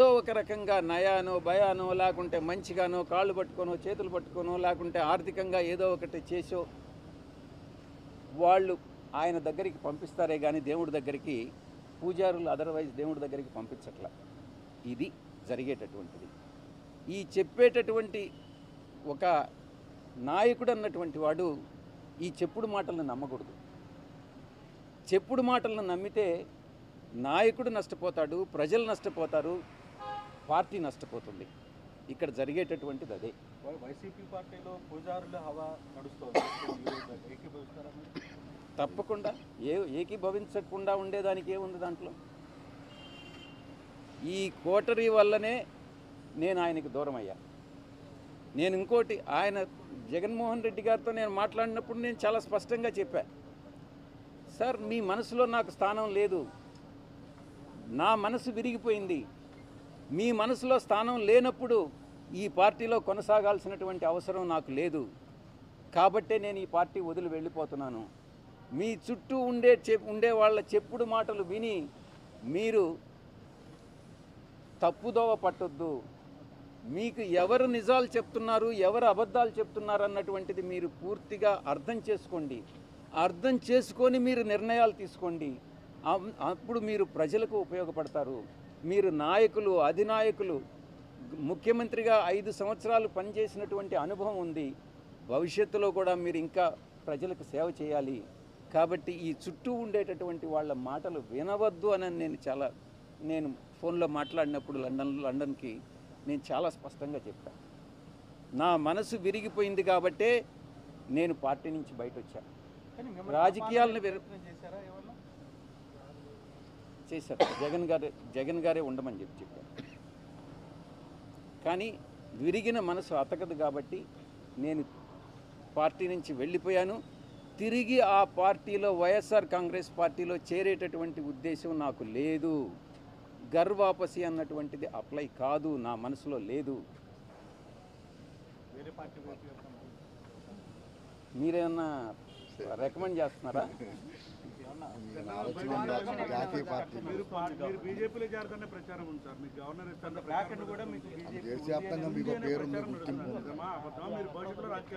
ఏదో ఒక రకంగా నయానో భయానో లేకుంటే మంచిగానో కాళ్ళు పట్టుకోనో చేతులు పట్టుకోనో లేకుంటే ఆర్థికంగా ఏదో ఒకటి చేసో వాళ్ళు ఆయన దగ్గరికి పంపిస్తారే కానీ దేవుడి దగ్గరికి పూజారులు అదర్వైజ్ దేవుడి దగ్గరికి పంపించట్లా. ఇది జరిగేటటువంటిది. ఈ చెప్పేటటువంటి ఒక నాయకుడు అన్నటువంటి వాడు ఈ చెప్పుడు మాటలను నమ్మకూడదు. చెప్పుడు మాటలను నమ్మితే నాయకుడు నష్టపోతాడు, ప్రజలు నష్టపోతారు, పార్టీ నష్టపోతుంది. ఇక్కడ జరిగేటటువంటిది అదే. వైసీపీ పార్టీలో పూజారుల హవా నడుస్తుంది. తప్పకుండా ఏకీభవించకుండా ఉండేదానికి ఏముంది దాంట్లో? ఈ కోటరీ వల్లనే నేను ఆయనకి దూరం అయ్యా. నేను ఇంకోటి, ఆయన జగన్మోహన్ రెడ్డి గారితో నేను మాట్లాడినప్పుడు నేను చాలా స్పష్టంగా చెప్పా, సార్ మీ మనసులో నాకు స్థానం లేదు, నా మనసు విరిగిపోయింది, మీ మనసులో స్థానం లేనప్పుడు ఈ పార్టీలో కొనసాగాల్సినటువంటి అవసరం నాకు లేదు, కాబట్టే నేను ఈ పార్టీ వదిలి వెళ్ళిపోతున్నాను. మీ చుట్టూ ఉండే వాళ్ళ చెప్పుడు మాటలు విని మీరు తప్పుదోవ పట్టొద్దు. మీకు ఎవరు నిజాలు చెప్తున్నారు, ఎవరు అబద్ధాలు చెప్తున్నారు అన్నటువంటిది మీరు పూర్తిగా అర్థం చేసుకోండి. అర్థం చేసుకొని మీరు నిర్ణయాలు తీసుకోండి. అప్పుడు మీరు ప్రజలకు ఉపయోగపడతారు. మీరు నాయకులు, అధినాయకులు, ముఖ్యమంత్రిగా 5 సంవత్సరాలు పనిచేసినటువంటి అనుభవం ఉంది. భవిష్యత్తులో కూడా మీరు ఇంకా ప్రజలకు సేవ చేయాలి. కాబట్టి ఈ చుట్టూ ఉండేటటువంటి వాళ్ళ మాటలు వినవద్దు అని నేను ఫోన్లో మాట్లాడినప్పుడు లండన్కి నేను చాలా స్పష్టంగా చెప్పాను. నా మనసు విరిగిపోయింది కాబట్టే నేను పార్టీ నుంచి బయట వచ్చాను. రాజకీయాలను చేశారు. జగన్ గారే ఉండమని చెప్పారు. కానీ విరిగిన మనసు అతకదు కాబట్టి నేను పార్టీ నుంచి వెళ్ళిపోయాను. తిరిగి ఆ పార్టీలో వైఎస్ఆర్ కాంగ్రెస్ పార్టీలో చేరేటటువంటి ఉద్దేశం నాకు లేదు. గర్వాపసి అన్నటువంటిది అప్లై కాదు, నా మనసులో లేదు. మీరేమన్నా రికమెండ్ చేస్తున్నారా? బీజేపీలో చేరదనే ప్రచారం ఉంది సార్. మీకు గవర్నర్ ఇస్తాను కూడా మీకు దేశవ్యాప్తంగా మీకు పేరు, గుర్తింపు. మీరు భవిష్యత్తులో రాజకీయాలు